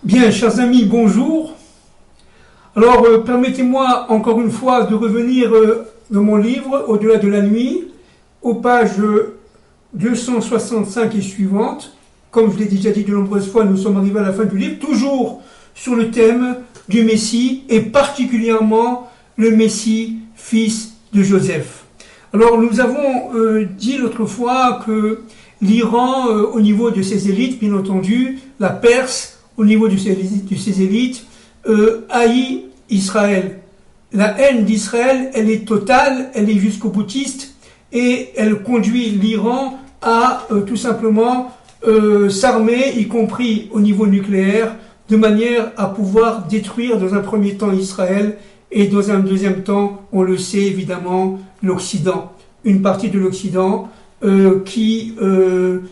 Bien, chers amis, bonjour. Alors, permettez-moi encore une fois de revenir dans mon livre, Au-delà de la nuit, aux pages 265 et suivantes. Comme je l'ai déjà dit de nombreuses fois, nous sommes arrivés à la fin du livre, toujours sur le thème du Messie, et particulièrement le Messie, fils de Joseph. Alors, nous avons dit l'autre fois que l'Iran, au niveau de ses élites, bien entendu, la Perse, au niveau de ses élites, haït Israël. La haine d'Israël, elle est totale, elle est jusqu'au boutiste, et elle conduit l'Iran à tout simplement s'armer, y compris au niveau nucléaire, de manière à pouvoir détruire dans un premier temps Israël, et dans un deuxième temps, on le sait évidemment, l'Occident. Une partie de l'Occident qui,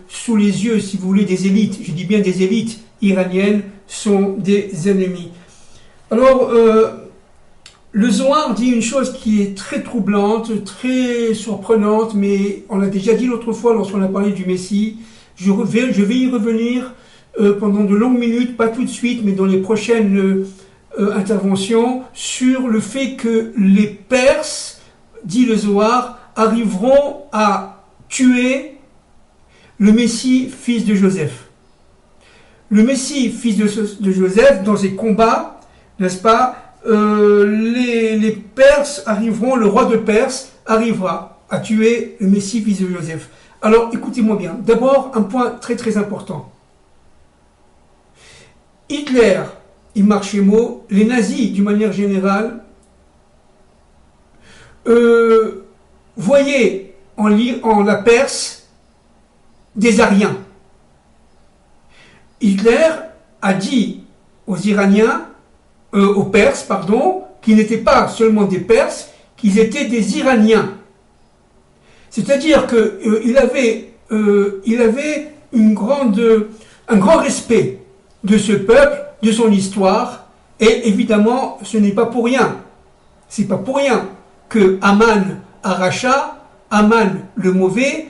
sous les yeux, si vous voulez, des élites, je dis bien des élites iraniennes, sont des ennemis. Alors, le Zohar dit une chose qui est très troublante, très surprenante, mais on l'a déjà dit l'autre fois lorsqu'on a parlé du Messie. Je vais y revenir pendant de longues minutes, pas tout de suite, mais dans les prochaines interventions, sur le fait que les Perses, dit le Zohar, arriveront à tuer le Messie, fils de Joseph. Le Messie, fils de Joseph, dans ses combats, n'est-ce pas, les Perses arriveront, le roi de Perse arrivera à tuer le Messie, fils de Joseph. Alors, écoutez-moi bien. D'abord, un point très très important. Hitler, il marche les mots, les nazis, d'une manière générale, voyaient en la Perse des Ariens. Hitler a dit aux Iraniens, aux Perses, pardon, qu'ils n'étaient pas seulement des Perses, qu'ils étaient des Iraniens. C'est-à-dire qu'il avait un grand respect de ce peuple, de son histoire, et évidemment, ce n'est pas pour rien. C'est pas pour rien que Haman Aracha, Haman le mauvais,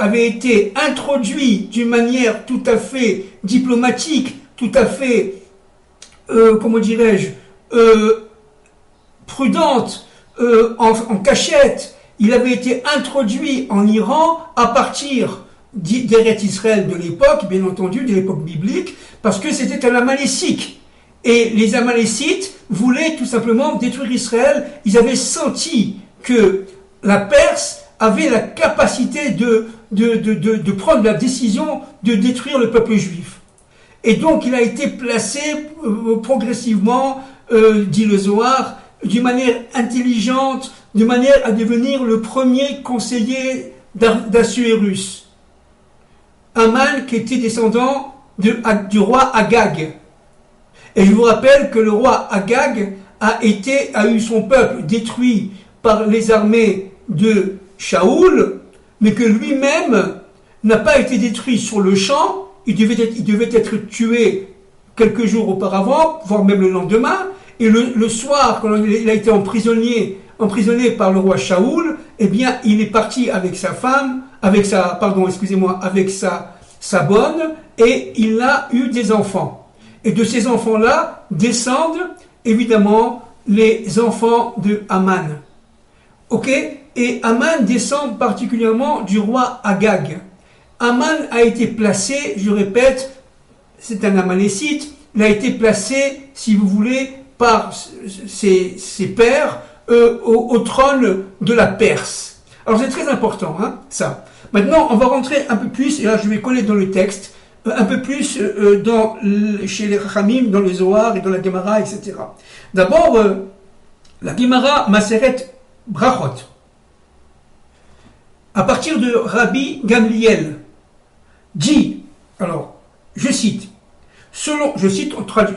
avait été introduit d'une manière tout à fait diplomatique, tout à fait, comment dirais-je, prudente, en cachette. Il avait été introduit en Iran à partir d'Eretz Israël de l'époque, bien entendu, de l'époque biblique, parce que c'était un Amalécique. Et les Amalécites voulaient tout simplement détruire Israël. Ils avaient senti que la Perse avait la capacité de prendre la décision de détruire le peuple juif. Et donc il a été placé progressivement, dit le Zohar, d'une manière intelligente, de manière à devenir le premier conseiller d'Assuérus. Haman qui était descendant du roi Agag. Et je vous rappelle que le roi Agag a eu son peuple détruit par les armées de Shaoul, mais que lui-même n'a pas été détruit sur le champ, il devait être tué quelques jours auparavant, voire même le lendemain, et le soir, quand il a été emprisonné par le roi Shaoul, eh bien, il est parti avec sa femme, avec sa bonne, et il a eu des enfants. Et de ces enfants-là descendent, évidemment, les enfants de Haman. Ok ? Et Haman descend particulièrement du roi Agag. Haman a été placé, je répète, c'est un Amalécite, il a été placé, si vous voulez, par ses pères au trône de la Perse. Alors c'est très important, hein, ça. Maintenant, on va rentrer un peu plus, et là je vais coller dans le texte, un peu plus chez les Chachamim, dans le Zohar et dans la Gemara, etc. D'abord, la Gemara Maseret Brachot. À partir de Rabbi Gamliel, dit, alors, je cite,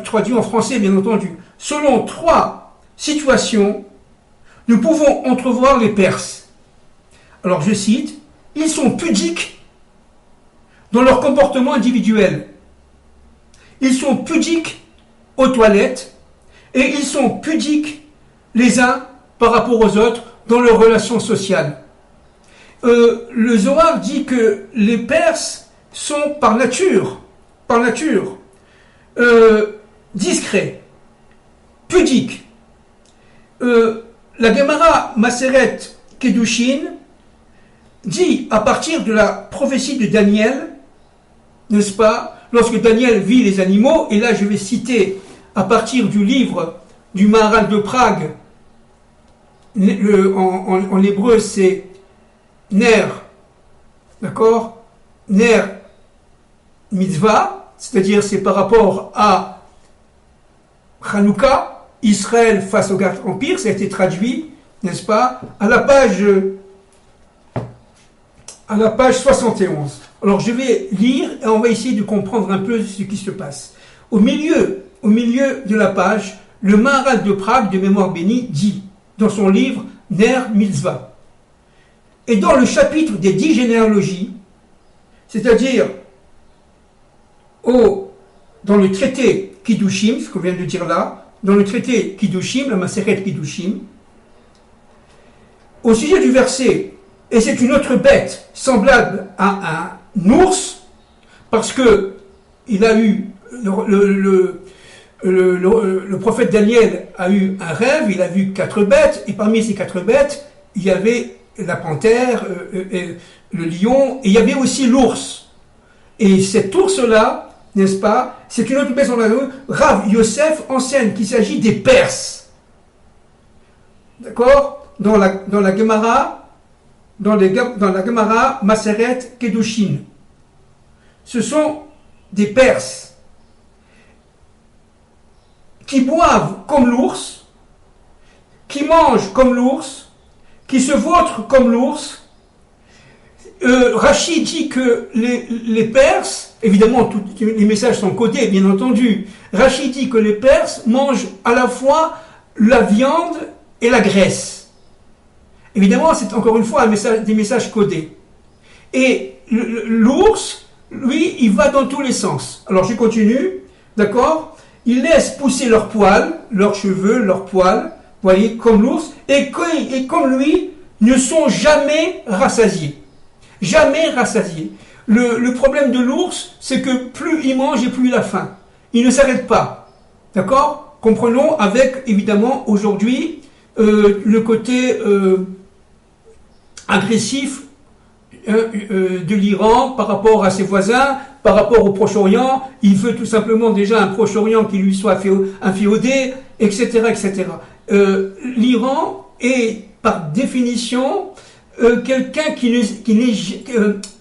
traduit en français bien entendu, selon 3 situations, nous pouvons entrevoir les Perses. Alors je cite, ils sont pudiques dans leur comportement individuel. Ils sont pudiques aux toilettes et ils sont pudiques les uns par rapport aux autres dans leurs relations sociales. Le Zohar dit que les Perses sont par nature discret, pudique. La Gemara Maseret Kedushin dit à partir de la prophétie de Daniel, n'est-ce pas, lorsque Daniel vit les animaux, et là je vais citer à partir du livre du Maharal de Prague, en hébreu c'est Ner, d'accord, Ner Mitzvah, c'est-à-dire c'est par rapport à Hanouka, Israël face au Grand Empire, ça a été traduit, n'est-ce pas, à la page 71. Alors je vais lire et on va essayer de comprendre un peu ce qui se passe. Au milieu de la page, le Maharal de Prague de mémoire bénie dit, dans son livre Ner Mitzvah, et dans le chapitre des 10 généalogies, c'est-à-dire dans le traité Kiddushim, ce qu'on vient de dire là, dans le traité Kiddushim, la Maseret Kiddushim, au sujet du verset, et c'est une autre bête semblable à un ours, parce que il a eu le prophète Daniel a eu un rêve, il a vu 4 bêtes, et parmi ces 4 bêtes, il y avait la panthère, le lion, et il y avait aussi l'ours. Et cet ours-là, n'est-ce pas, c'est une autre bête dans la Rav Yosef enseigne qu'il s'agit des Perses. D'accord, dans la Gemara, dans la Gemara Maseret Kedushin. Ce sont des Perses qui boivent comme l'ours, qui mangent comme l'ours, qui se vautrent comme l'ours. Rachid dit que les Perses, évidemment tous les messages sont codés bien entendu, Rachid dit que les Perses mangent à la fois la viande et la graisse. Évidemment c'est encore une fois des messages codés. Et l'ours, lui, il va dans tous les sens. Alors je continue, d'accord, ils laissent pousser leurs poils, leurs cheveux, leurs poils, vous voyez, comme l'ours, et comme lui, ne sont jamais rassasiés. Jamais rassasié. Le problème de l'ours, c'est que plus il mange et plus il a faim. Il ne s'arrête pas. D'accord ? Comprenons avec, évidemment, aujourd'hui, le côté agressif de l'Iran par rapport à ses voisins, par rapport au Proche-Orient. Il veut tout simplement déjà un Proche-Orient qui lui soit inféodé, etc., etc. L'Iran est, par définition, quelqu'un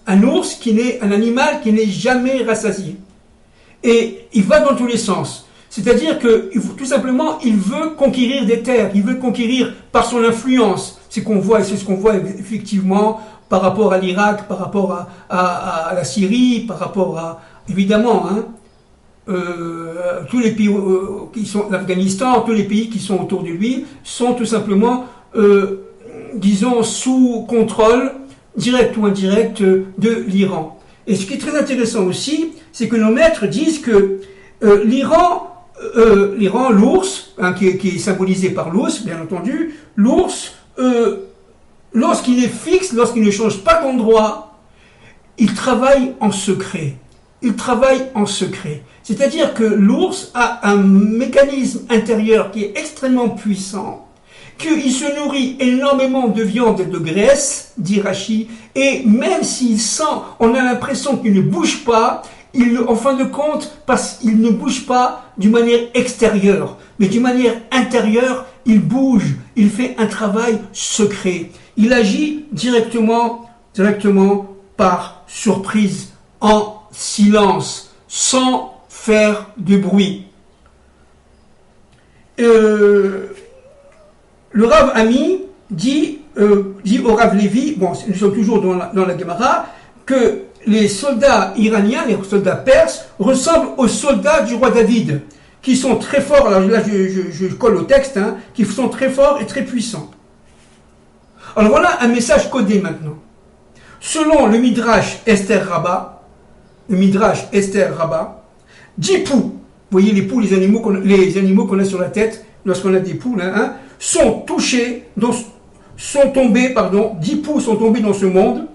un ours, un animal qui n'est jamais rassasié. Et il va dans tous les sens. C'est-à-dire que, tout simplement, il veut conquérir des terres, il veut conquérir par son influence. C'est ce qu'on voit effectivement par rapport à l'Irak, par rapport à la Syrie, par rapport à, évidemment, tous les pays qui sont, l'Afghanistan, tous les pays qui sont autour de lui, sont tout simplement disons, sous contrôle, direct ou indirect, de l'Iran. Et ce qui est très intéressant aussi, c'est que nos maîtres disent que l'Iran, l'ours, qui est symbolisé par l'ours, bien entendu, l'ours, lorsqu'il est fixe, lorsqu'il ne change pas d'endroit, il travaille en secret. Il travaille en secret. C'est-à-dire que l'ours a un mécanisme intérieur qui est extrêmement puissant, qu'il se nourrit énormément de viande et de graisse, dit Rachi, et même s'il sent, on a l'impression qu'il ne bouge pas, en fin de compte, parce qu'il ne bouge pas d'une manière extérieure, mais d'une manière intérieure, il bouge, il fait un travail secret. Il agit directement par surprise, en silence, sans faire de bruit. Le Rav Ami dit au Rav Lévi, bon, nous sommes toujours dans la Gemara, que les soldats iraniens, les soldats perses, ressemblent aux soldats du roi David, qui sont très forts, alors là je colle au texte, qui sont très forts et très puissants. Alors voilà un message codé maintenant. Selon le Midrash Esther Rabbah, 10 poux, vous voyez les poux, les animaux qu'on a sur la tête, lorsqu'on a des poux, sont tombés, 10 poux sont tombés dans ce monde,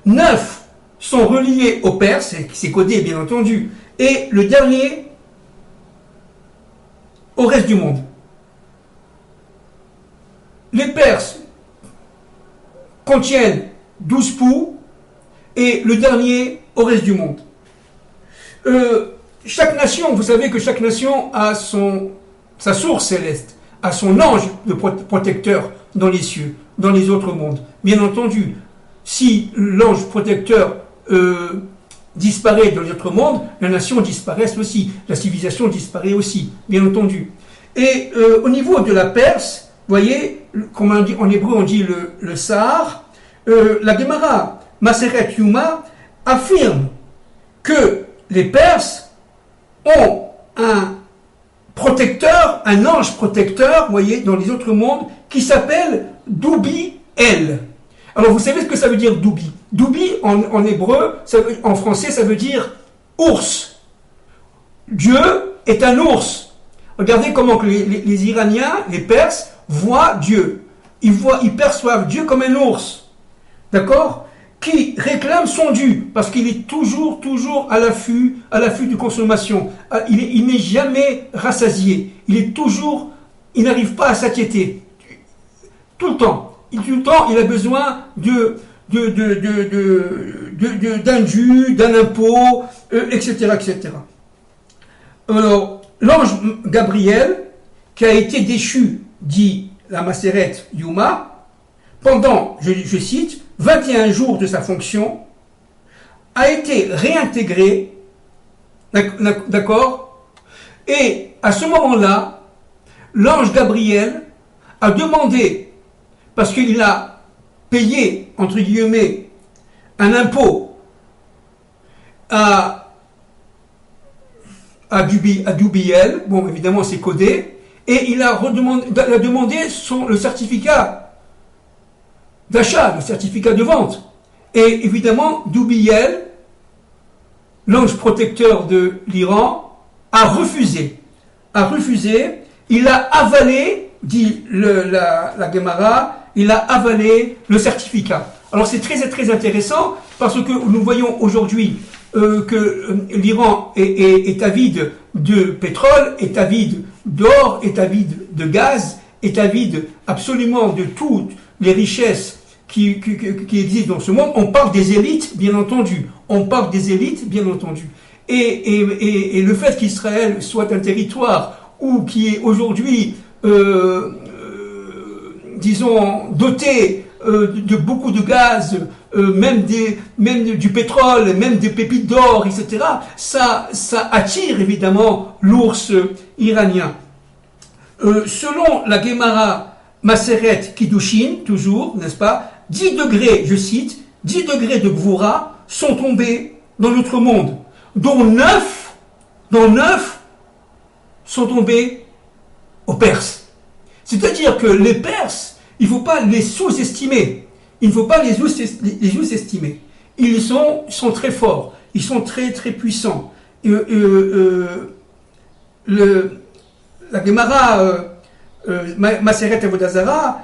9 sont reliés au Perse, c'est codé bien entendu, et le dernier au reste du monde. Les Perses contiennent 12 poux et le dernier au reste du monde. Chaque nation, vous savez que chaque nation a sa source céleste, a son ange de protecteur dans les cieux, dans les autres mondes. Bien entendu, si l'ange protecteur disparaît dans les autres mondes, la nation disparaît aussi, la civilisation disparaît aussi, bien entendu. Et au niveau de la Perse, vous voyez, comme on dit, en hébreu on dit le Sahar, la Gemara Maseret Yuma affirme que les Perses ont un protecteur, un ange protecteur, vous voyez, dans les autres mondes, qui s'appelle Doubi-El. Alors vous savez ce que ça veut dire Doubi? Doubi en hébreu, en français, ça veut dire ours. Dieu est un ours. Regardez comment que les Iraniens, les Perses, voient Dieu. Ils perçoivent Dieu comme un ours. D'accord? Qui réclame son dû, parce qu'il est toujours à l'affût de consommation. Il n'est jamais rassasié. Il n'arrive pas à s'inquiéter. Tout le temps, il a besoin d'un dû, d'un impôt, etc., etc. Alors, l'ange Gabriel, qui a été déchu, dit la Maseret Yuma, pendant, je cite, 21 jours de sa fonction, a été réintégré, d'accord? Et à ce moment-là, l'ange Gabriel a demandé, parce qu'il a payé, entre guillemets, un impôt à Doubiel, bon évidemment c'est codé, et il a demandé le certificat d'achat, le certificat de vente. Et évidemment, Doubiel, l'ange protecteur de l'Iran, a refusé. Il a avalé, dit la Gemara, il a avalé le certificat. Alors c'est très très intéressant, parce que nous voyons aujourd'hui que l'Iran est avide de pétrole, est avide d'or, est avide de gaz, est avide absolument de toutes les richesses qui existent dans ce monde. On parle des élites, bien entendu. Et le fait qu'Israël soit un territoire qui est aujourd'hui, disons, doté de beaucoup de gaz, même du pétrole, même des pépites d'or, etc., ça attire évidemment l'ours iranien. Selon la Gemara Maseret Kiddushin, toujours, n'est-ce pas, 10 degrés, je cite, 10 degrés de Gvoura sont tombés dans notre monde, dont 9 sont tombés aux Perses. C'est-à-dire que les Perses, il ne faut pas les sous-estimer. Ils sont très forts, ils sont très très puissants. La Gemara Maseret Avodazara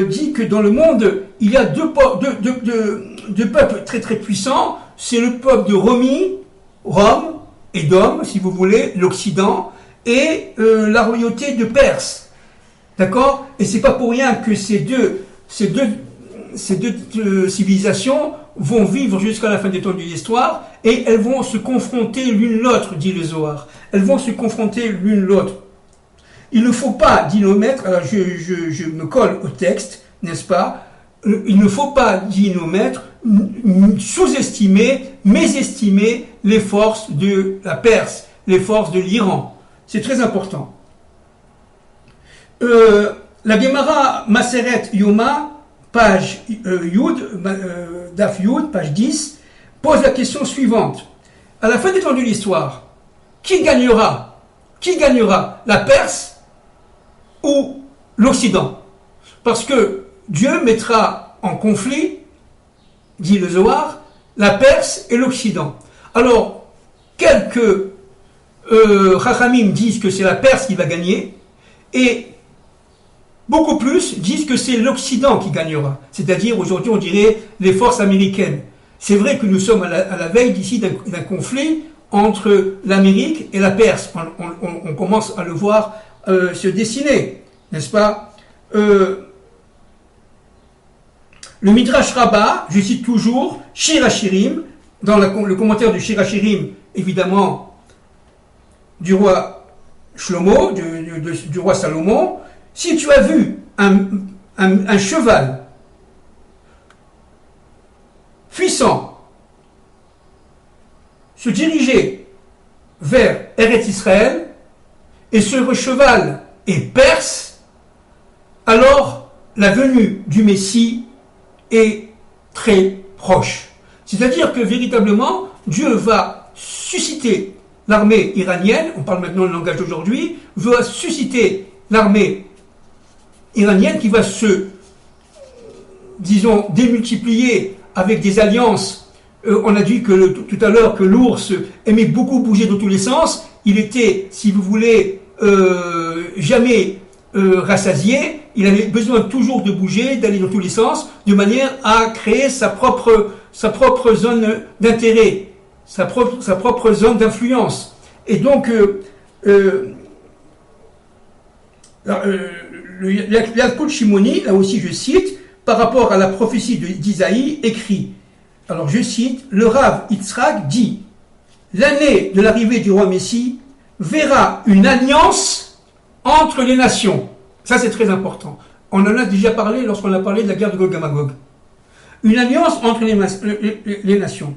dit que dans le monde, il y a deux peuples très très puissants. C'est le peuple de Rome, Édom, si vous voulez, l'Occident, et la royauté de Perse. D'accord? Et c'est pas pour rien que ces deux civilisations vont vivre jusqu'à la fin des temps de l'histoire, et elles vont se confronter l'une l'autre, dit le Zohar. Elles vont se confronter l'une l'autre. Il ne faut pas, dit nos maîtres, alors je me colle au texte, n'est-ce pas? Il ne faut pas, dit nos maîtres, sous-estimer, mésestimer les forces de la Perse, les forces de l'Iran. C'est très important. La Gemara Maseret Yoma, page Daf Yud, page 10, pose la question suivante. À la fin des temps de l'histoire, qui gagnera? La Perse ou l'Occident? Parce que Dieu mettra en conflit, dit le Zohar, la Perse et l'Occident. Alors, quelques Chachamim disent que c'est la Perse qui va gagner, et beaucoup plus disent que c'est l'Occident qui gagnera. C'est-à-dire, aujourd'hui, on dirait les forces américaines. C'est vrai que nous sommes à la veille d'ici d'un conflit entre l'Amérique et la Perse. On commence à le voir se dessiner, n'est-ce pas? Le Midrash Rabbah, je cite toujours, Shir HaShirim, dans le commentaire du Shir HaShirim, évidemment, du roi Shlomo, du roi Salomon, si tu as vu un cheval puissant se diriger vers Eretz Israël, et ce cheval est perse, alors la venue du Messie est très proche. C'est-à-dire que véritablement, Dieu va susciter l'armée iranienne, on parle maintenant le langage d'aujourd'hui, va susciter l'armée iranienne qui va se, disons, démultiplier avec des alliances. On a dit tout à l'heure que l'ours aimait beaucoup bouger dans tous les sens. Il était, si vous voulez, jamais rassasié. Il avait besoin toujours de bouger, d'aller dans tous les sens, de manière à créer sa propre zone d'intérêt, sa propre zone d'influence. Et donc, le Yalkut Shimoni, là aussi je cite, par rapport à la prophétie d'Isaïe, écrit, alors je cite, le Rav Yitzhak dit, l'année de l'arrivée du roi Messie verra une alliance entre les nations. Ça c'est très important. On en a déjà parlé lorsqu'on a parlé de la guerre de Gog et Magog. Une alliance entre les nations.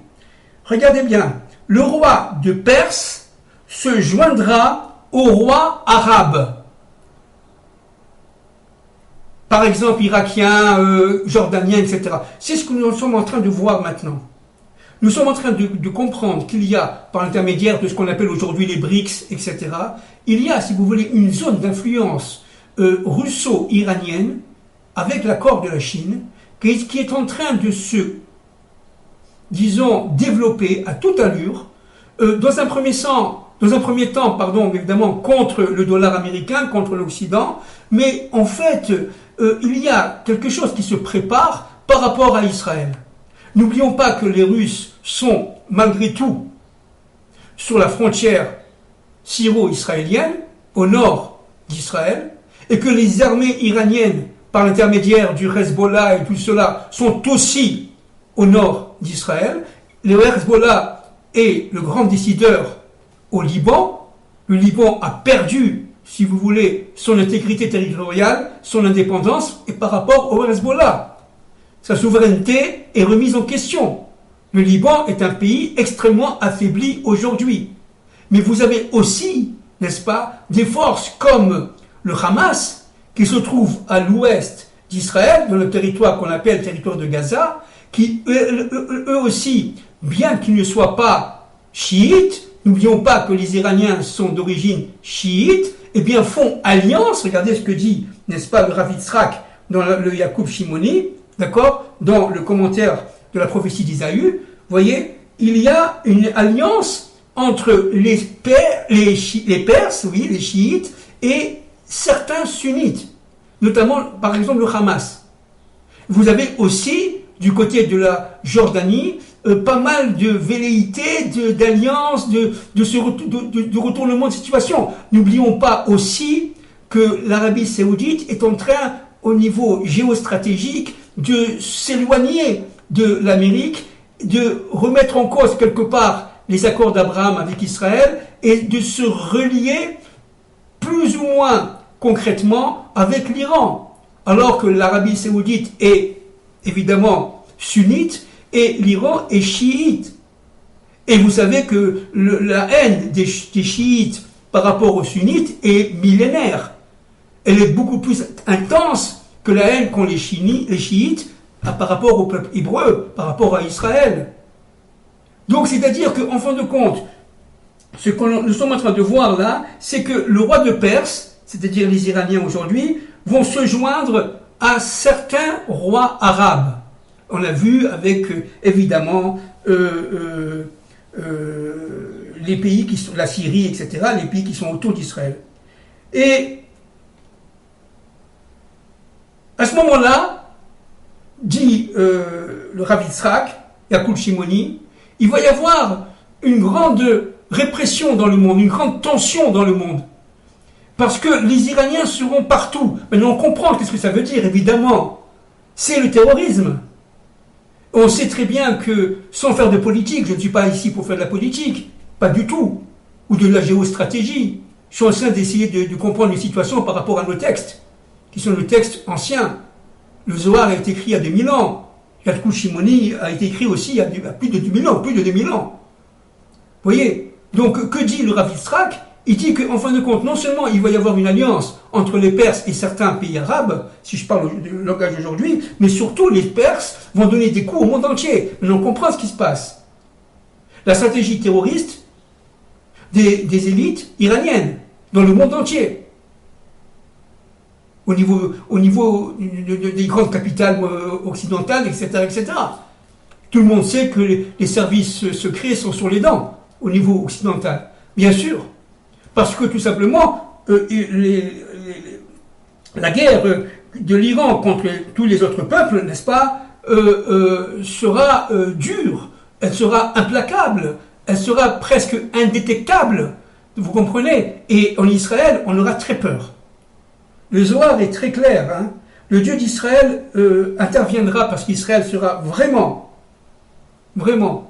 Regardez bien, le roi de Perse se joindra au roi arabe. Par exemple, irakien, jordanien, etc. C'est ce que nous sommes en train de voir maintenant. Nous sommes en train de comprendre qu'il y a, par l'intermédiaire de ce qu'on appelle aujourd'hui les BRICS, etc., il y a, si vous voulez, une zone d'influence russo-iranienne, avec l'accord de la Chine, qui est en train de se, disons, développer à toute allure, dans un premier temps, évidemment, contre le dollar américain, contre l'Occident, mais en fait, il y a quelque chose qui se prépare par rapport à Israël. N'oublions pas que les Russes sont, malgré tout, sur la frontière syro-israélienne, au nord d'Israël, et que les armées iraniennes, par l'intermédiaire du Hezbollah et tout cela, sont aussi au nord d'Israël. Le Hezbollah est le grand décideur au Liban. Le Liban a perdu, si vous voulez, son intégrité territoriale, son indépendance, et par rapport au Hezbollah. Sa souveraineté est remise en question. Le Liban est un pays extrêmement affaibli aujourd'hui. Mais vous avez aussi, n'est-ce pas, des forces comme le Hamas, qui se trouve à l'ouest d'Israël, dans le territoire qu'on appelle le territoire de Gaza, qui eux aussi, bien qu'ils ne soient pas chiites, n'oublions pas que les Iraniens sont d'origine chiite, eh bien font alliance, regardez ce que dit, n'est-ce pas, le Rav Yitzhak dans le Yalkut Shimoni, d'accord, dans le commentaire de la prophétie d'Isaïe, voyez, il y a une alliance entre les Perses, oui, les chiites, et certains sunnites, notamment, par exemple, le Hamas. Vous avez aussi, du côté de la Jordanie, pas mal de velléités, d'alliances, de retournement de situation. N'oublions pas aussi que l'Arabie Saoudite est en train, au niveau géostratégique, de s'éloigner de l'Amérique, de remettre en cause quelque part les accords d'Abraham avec Israël et de se relier plus ou moins concrètement avec l'Iran, alors que l'Arabie Saoudite est évidemment sunnite et l'Iran est chiite. Et vous savez que la haine des chiites par rapport aux sunnites est millénaire. Elle est beaucoup plus intense que la haine qu'ont les chiites par rapport au peuple hébreu, par rapport à Israël. Donc c'est-à-dire qu'en fin de compte, ce que nous sommes en train de voir là, c'est que le roi de Perse, c'est-à-dire les Iraniens aujourd'hui, vont se joindre à certains rois arabes. On a vu avec, évidemment, les pays qui sont, la Syrie, etc., les pays qui sont autour d'Israël. Et à ce moment-là, dit le Rav Yitzhak, Yalkut Shimoni, il va y avoir une grande répression dans le monde, une grande tension dans le monde. Parce que les Iraniens seront partout. Maintenant, on comprend qu'est-ce que ça veut dire, évidemment. C'est le terrorisme. On sait très bien que, sans faire de politique, je ne suis pas ici pour faire de la politique, pas du tout, ou de la géostratégie. Je suis en train d'essayer de comprendre les situations par rapport à nos textes, qui sont nos textes anciens. Le Zohar a été écrit il y a 2000 ans. Yalkut Shimoni a été écrit aussi il y a plus de 2000 ans, plus de 2000 ans. Vous voyez? Donc, que dit le Rav Yitzhak? Il dit qu'en fin de compte, non seulement il va y avoir une alliance entre les Perses et certains pays arabes, si je parle du langage d'aujourd'hui, mais surtout les Perses vont donner des coups au monde entier. Mais on comprend ce qui se passe. La stratégie terroriste des élites iraniennes dans le monde entier. Au niveau des grandes capitales occidentales, etc., etc. Tout le monde sait que les services secrets sont sur les dents au niveau occidental. Bien sûr. Parce que tout simplement, la guerre de l'Iran contre tous les autres peuples, n'est-ce pas, sera dure, elle sera implacable, elle sera presque indétectable, vous comprenez? Et en Israël, on aura très peur. Le Zohar est très clair, hein. Le Dieu d'Israël interviendra parce qu'Israël sera vraiment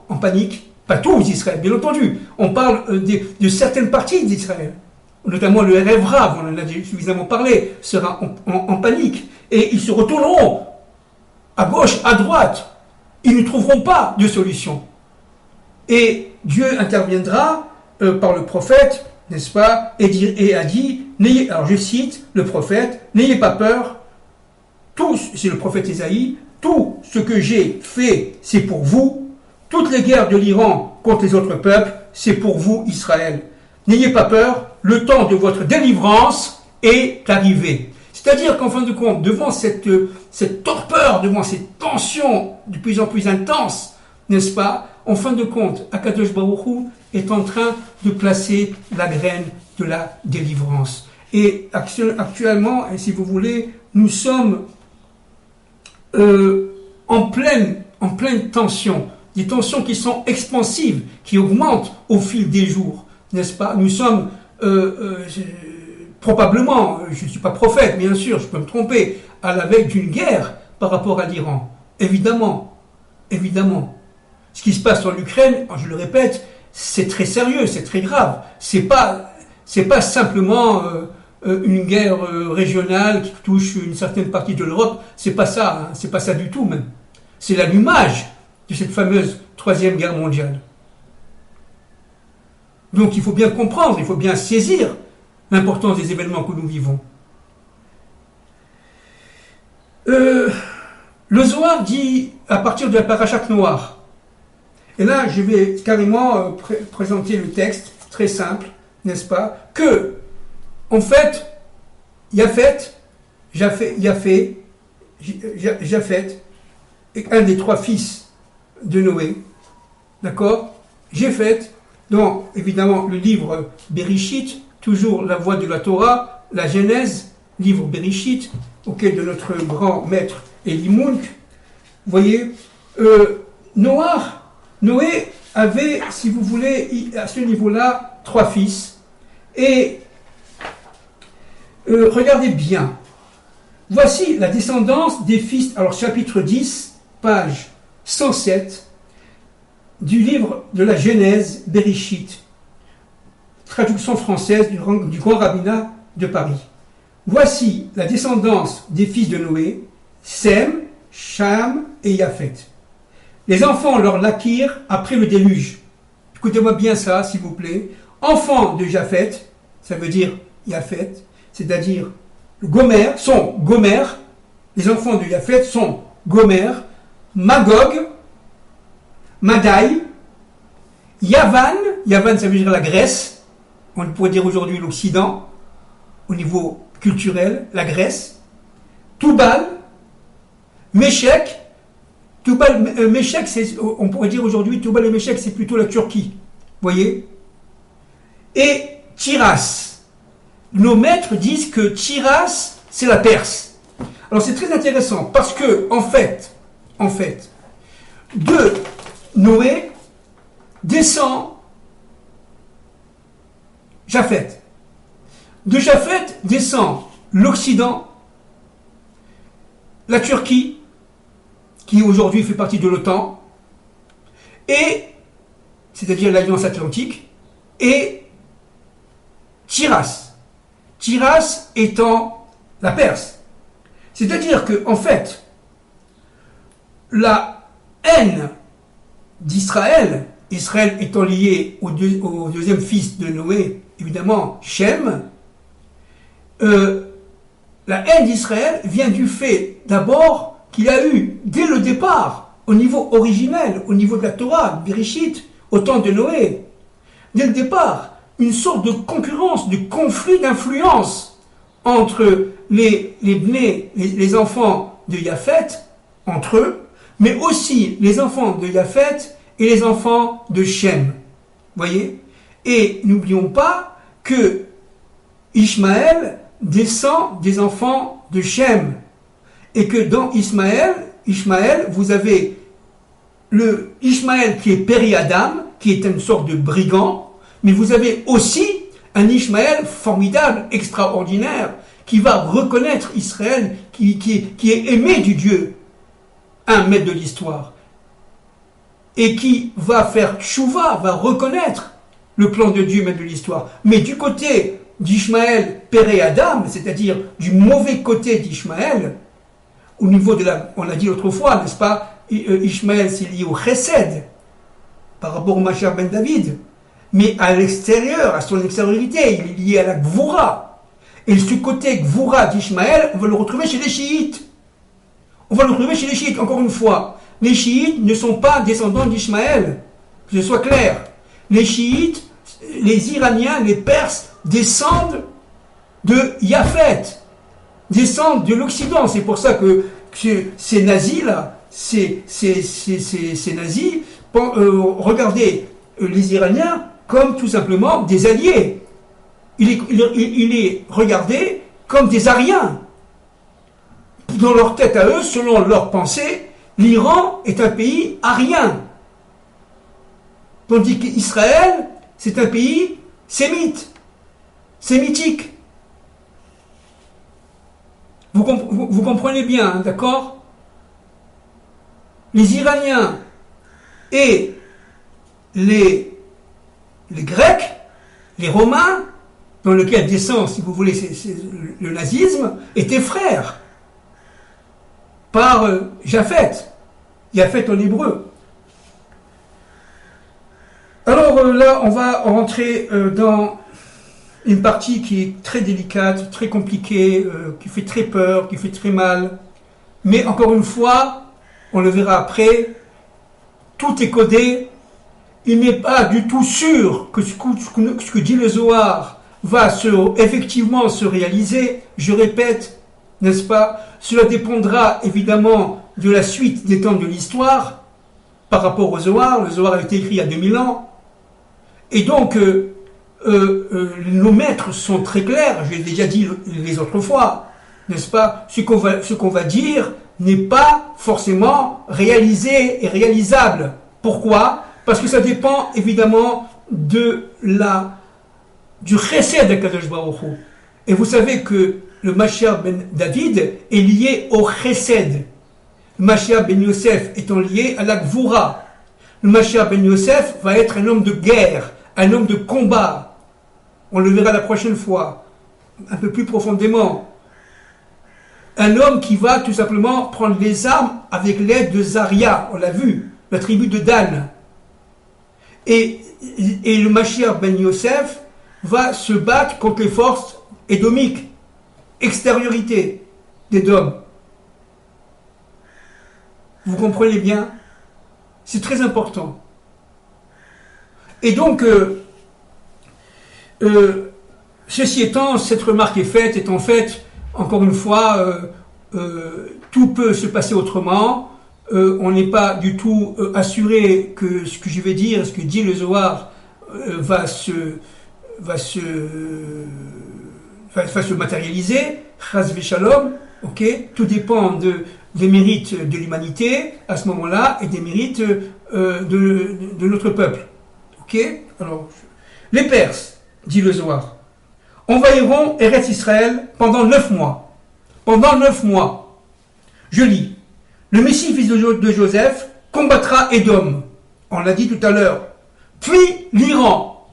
en panique. Pas tous Israël, bien entendu. On parle de certaines parties d'Israël. Notamment le Erev Rav, on en a suffisamment parlé, sera en panique. Et ils se retourneront à gauche, à droite. Ils ne trouveront pas de solution. Et Dieu interviendra par le prophète, n'est-ce pas, et a dit, alors je cite le prophète, n'ayez pas peur, c'est le prophète Ésaïe, tout ce que j'ai fait, c'est pour vous. Toutes les guerres de l'Iran contre les autres peuples, c'est pour vous, Israël. N'ayez pas peur, le temps de votre délivrance est arrivé. C'est-à-dire qu'en fin de compte, devant cette torpeur, devant cette tension de plus en plus intense, n'est-ce pas, en fin de compte, Akadosh Baruch Hu est en train de placer la graine de la délivrance. Et actuellement, et si vous voulez, nous sommes en pleine tension. Des tensions qui sont expansives, qui augmentent au fil des jours, n'est-ce pas? Nous sommes probablement, je ne suis pas prophète, bien sûr, je peux me tromper, à la veille d'une guerre par rapport à l'Iran. Évidemment. Ce qui se passe en Ukraine, je le répète, c'est très sérieux, c'est très grave. C'est pas simplement une guerre régionale qui touche une certaine partie de l'Europe. C'est pas ça, hein, c'est pas ça du tout même. C'est l'allumage de cette fameuse Troisième Guerre mondiale. Donc il faut bien comprendre, il faut bien saisir l'importance des événements que nous vivons. Le Zohar dit, à partir de la Parashat Noach, et là je vais carrément présenter le texte, très simple, n'est-ce pas, que, en fait, Japheth, un des trois fils de Noé, d'accord, Japheth, dans évidemment le livre Bereshit, toujours la voix de la Torah, la Genèse, livre Bereshit, auquel de notre grand maître Eli Munk, vous voyez, Noé avait, si vous voulez, à ce niveau-là, trois fils, et regardez bien, voici la descendance des fils, alors chapitre 10, page 107, du livre de la Genèse Bereshit, traduction française du grand rabbinat de Paris. Voici la descendance des fils de Noé, Sem, Cham et Japheth. Les enfants leur naquirent après le déluge. Écoutez-moi bien ça, s'il vous plaît. Enfants de Japheth, ça veut dire Japheth, c'est-à-dire Gomer, sont Gomer. Les enfants de Japheth sont Gomer, Magog, Madai, Yavan, Yavan ça veut dire la Grèce, on pourrait dire aujourd'hui l'Occident, au niveau culturel, la Grèce, Tubal, Méchec, Méchec, on pourrait dire aujourd'hui, Tubal et Méchec, c'est plutôt la Turquie, voyez, et Tiras. Nos maîtres disent que Tiras, c'est la Perse. Alors c'est très intéressant, parce que, en fait, de Noé descend Japheth. De Japhet descend l'Occident, la Turquie, qui aujourd'hui fait partie de l'OTAN, et, c'est-à-dire l'Alliance Atlantique, et Tiras. Tiras étant la Perse. C'est-à-dire que, en fait, la haine d'Israël, Israël étant lié au deuxième fils de Noé, évidemment, Shem, la haine d'Israël vient du fait, d'abord, qu'il a eu, dès le départ, au niveau originel, au niveau de la Torah, Bereshit, au temps de Noé, dès le départ, une sorte de concurrence, de conflit d'influence entre les enfants de Japhet, entre eux, mais aussi les enfants de Japhet et les enfants de Shem. Voyez? Et n'oublions pas que Ishmaël descend des enfants de Shem. Et que dans Ishmaël, vous avez le Ishmaël qui est Péri-Adam, qui est une sorte de brigand, mais vous avez aussi un Ishmaël formidable, extraordinaire, qui va reconnaître Israël, qui est aimé du Dieu, un maître de l'histoire, et qui va faire tchouva, va reconnaître le plan de Dieu, maître de l'histoire. Mais du côté d'Ishmaël, Péri-Adam, c'est-à-dire du mauvais côté d'Ishmaël, au niveau de on l'a dit autrefois, n'est-ce pas, Ishmaël c'est lié au chesed, par rapport au Mashiach ben David, mais à l'extérieur, à son extériorité, il est lié à la Gvoura. Et ce côté Gvoura d'Ishmaël, on va le retrouver chez les chiites. On va le retrouver chez les chiites, encore une fois. Les chiites ne sont pas descendants d'Ishmaël, que ce soit clair. Les chiites, les Iraniens, les Perses, descendent de Japhet, descendent de l'Occident. C'est pour ça que ces nazis-là, ces nazis, regardez les Iraniens comme tout simplement des alliés. Il est regardé comme des Ariens. Dans leur tête à eux, selon leur pensée, l'Iran est un pays arien. Tandis qu'Israël, c'est un pays sémite, sémitique. Vous comprenez bien, hein, d'accord? Les Iraniens et les Grecs, les Romains, dans lequel descend, si vous voulez, le nazisme, étaient frères par Japhet en hébreu. Alors là, on va rentrer dans une partie qui est très délicate, très compliquée, qui fait très peur, qui fait très mal. Mais encore une fois, on le verra après, tout est codé. Il n'est pas du tout sûr que ce que dit le Zohar va effectivement se réaliser. Je répète, n'est-ce pas? Cela dépendra évidemment de la suite des temps de l'histoire par rapport au Zohar. Le Zohar a été écrit il y a 2000 ans. Et donc, nos maîtres sont très clairs, je l'ai déjà dit les autres fois, n'est-ce pas? Ce qu'on va dire n'est pas forcément réalisé et réalisable. Pourquoi? Parce que ça dépend évidemment du chesed d'Akadosh Baruch Hu. Et vous savez que le Mashiach ben David est lié au chesed. Le Mashiach ben Yosef étant lié à la Gvoura. Le Mashiach ben Yosef va être un homme de guerre, un homme de combat. On le verra la prochaine fois, un peu plus profondément. Un homme qui va tout simplement prendre les armes avec l'aide de Zaria, on l'a vu, la tribu de Dan. Et le Mashiach ben Yosef va se battre contre les forces édomiques, extériorité d'Édom. Vous comprenez bien? C'est très important. Et donc, ceci étant, cette remarque est faite, encore une fois, tout peut se passer autrement. On n'est pas du tout assuré que ce que je vais dire, ce que dit le Zohar, va se matérialiser. Chas v'shalom, ok. Tout dépend des mérites de l'humanité à ce moment-là et des mérites de notre peuple. Ok. Alors, les Perses, dit le Zohar, envahiront Eretz Israël pendant 9 mois. Pendant 9 mois. Je lis. Le Messie, fils de Joseph, combattra Édom. On l'a dit tout à l'heure. Puis l'Iran.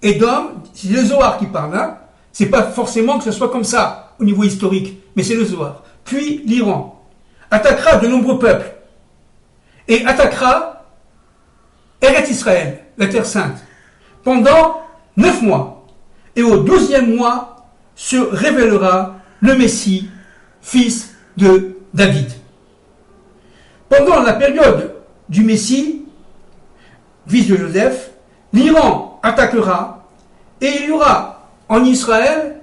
Édom, c'est le Zohar qui parle. Hein. C'est pas forcément que ce soit comme ça au niveau historique, mais c'est le Zohar. Puis l'Iran attaquera de nombreux peuples et attaquera Eretz Israël, la terre sainte, pendant 9 mois. Et au 12e mois se révélera le Messie, fils de David. Pendant la période du Messie, fils de Joseph, l'Iran attaquera et il y aura en Israël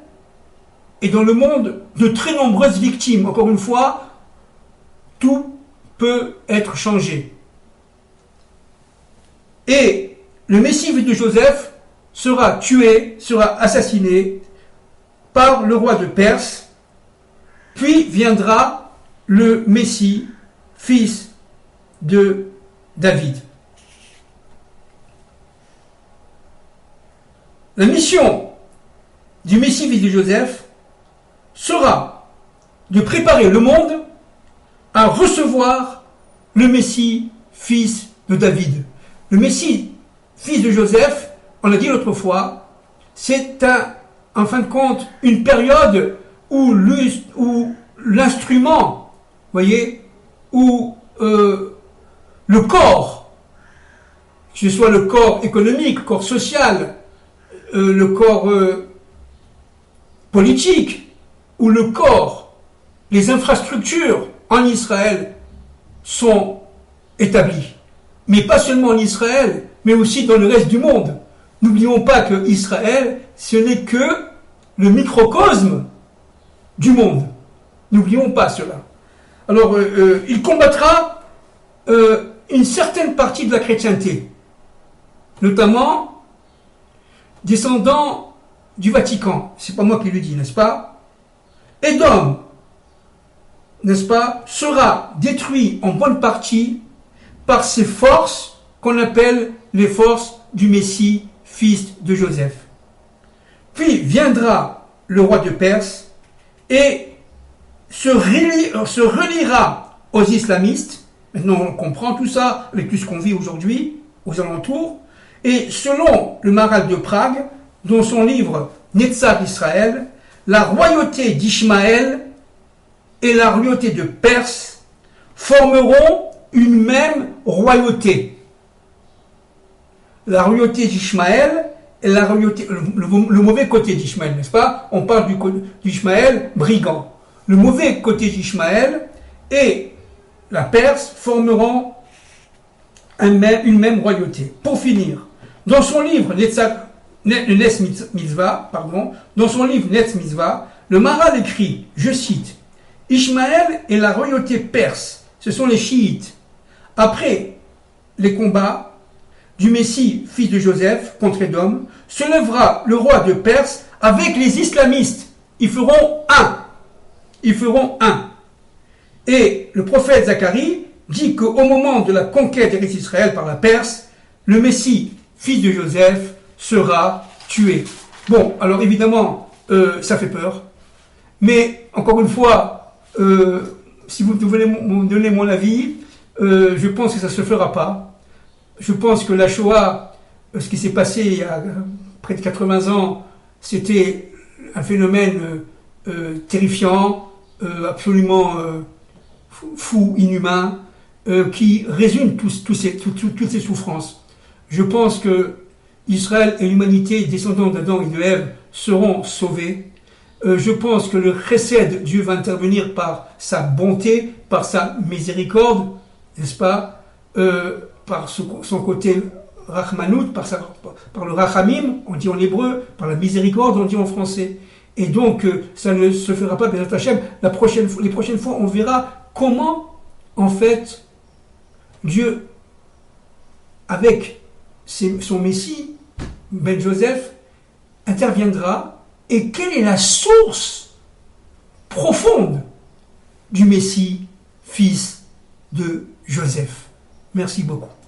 et dans le monde de très nombreuses victimes. Encore une fois, tout peut être changé. Et le Messie, fils de Joseph, sera tué, sera assassiné par le roi de Perse, puis viendra le Messie, fils de David. La mission du Messie, fils de Joseph, sera de préparer le monde à recevoir le Messie, fils de David. Le Messie, fils de Joseph, on l'a dit l'autre fois, c'est en fin de compte une période où l'instrument, voyez, où le corps, que ce soit le corps économique, le corps social, le corps politique, ou le corps, les infrastructures en Israël sont établies. Mais pas seulement en Israël, mais aussi dans le reste du monde. N'oublions pas que Israël, ce n'est que le microcosme du monde. N'oublions pas cela. Alors, il combattra une certaine partie de la chrétienté, notamment descendants du Vatican. C'est pas moi qui le dis, n'est-ce pas? Édom, n'est-ce pas, sera détruit en bonne partie par ces forces qu'on appelle les forces du Messie, fils de Joseph. Puis viendra le roi de Perse et se reliera aux islamistes. Maintenant, on comprend tout ça avec tout ce qu'on vit aujourd'hui aux alentours. Et selon le Maharal de Prague, dans son livre Netzach Israël, la royauté d'Ishmaël et la royauté de Perse formeront une même royauté. La royauté d'Ishmaël et la royauté, le mauvais côté d'Ishmaël, n'est-ce pas? On parle d'Ishmaël brigand. Le mauvais côté d'Ishmaël et la Perse formeront une même royauté. Pour finir, dans son livre Netz Mitzvah, le Maharal écrit, je cite, Ishmaël et la royauté perse, ce sont les chiites. Après les combats du Messie, fils de Joseph, contre Édom, se lèvera le roi de Perse avec les islamistes. Ils feront un. Et le prophète Zacharie dit qu'au moment de la conquête d'Israël par la Perse, le Messie, fils de Joseph, sera tué. Bon, alors évidemment, ça fait peur. Mais, encore une fois, si vous voulez me donner mon avis, je pense que ça ne se fera pas. Je pense que la Shoah, ce qui s'est passé il y a près de 80 ans, c'était un phénomène terrifiant, absolument fou, inhumain, qui résume toutes ces souffrances. Je pense que Israël et l'humanité, descendants d'Adam et de Ève, seront sauvés. Je pense que le chesed, Dieu va intervenir par sa bonté, par sa miséricorde, n'est-ce pas, par son côté rachmanout, par le rachamim, on dit en hébreu, par la miséricorde, on dit en français. Et donc, ça ne se fera pas, Bezrat Hashem. Les prochaines fois, on verra comment, en fait, Dieu, avec son Messie, Ben Joseph, interviendra, et quelle est la source profonde du Messie, fils de Joseph. Merci beaucoup.